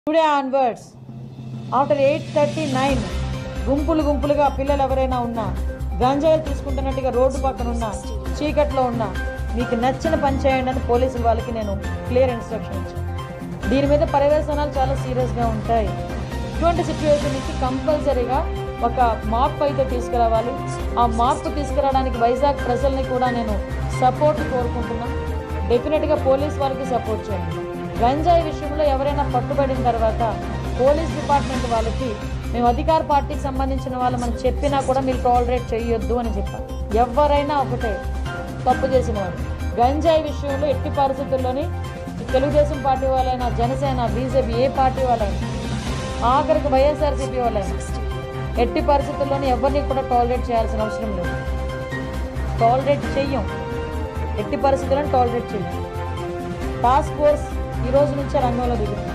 Today onwards after 8:39 గుంపులుగా పిల్లలు ఎవరైనా ఉన్నా, గంజాయిలు తీసుకుంటున్నట్టుగా రోడ్డు పక్కన ఉన్నా, చీకట్లో ఉన్నా, మీకు నచ్చిన పని చేయండి అని పోలీసుల వాళ్ళకి నేను క్లియర్ ఇన్స్ట్రక్షన్ ఇచ్చాను. దీని మీద పర్యవేక్షణాలు చాలా సీరియస్గా ఉంటాయి. ఇటువంటి సిచ్యువేషన్ నుంచి కంపల్సరీగా ఒక మార్పు అయితే తీసుకురావాలి. ఆ మార్పు తీసుకురావడానికి వైజాగ్ ప్రజల్ని కూడా నేను సపోర్ట్ కోరుకుంటున్నాను. డెఫినెట్గా పోలీస్ వాళ్ళకి సపోర్ట్ చేయండి. గంజాయి విషయంలో ఎవరైనా పట్టుబడిన తర్వాత పోలీస్ డిపార్ట్మెంట్ వాళ్ళకి మేము అధికార పార్టీకి సంబంధించిన వాళ్ళు మనం చెప్పినా కూడా మీరు టాలరేట్ చేయొద్దు అని చెప్పారు. ఎవరైనా ఒకటే తప్పు చేసిన వాళ్ళు. గంజాయి విషయంలో ఎట్టి పరిస్థితుల్లోని తెలుగుదేశం పార్టీ వాళ్ళైనా, జనసేన, బీజేపీ ఏ పార్టీ వాళ్ళైనా, ఆఖరికి వైఎస్ఆర్సీపీ వాళ్ళైనా ఎట్టి పరిస్థితుల్లోని ఎవరిని కూడా టాలరేట్ చేయాల్సిన అవసరం లేదు. టాలరేట్ చెయ్యం, ఎట్టి పరిస్థితులను టాలరేట్ చెయ్యం. టాస్క్ ఫోర్స్ ఈ రోజు నుంచే రంగంలో దిగుతుంది.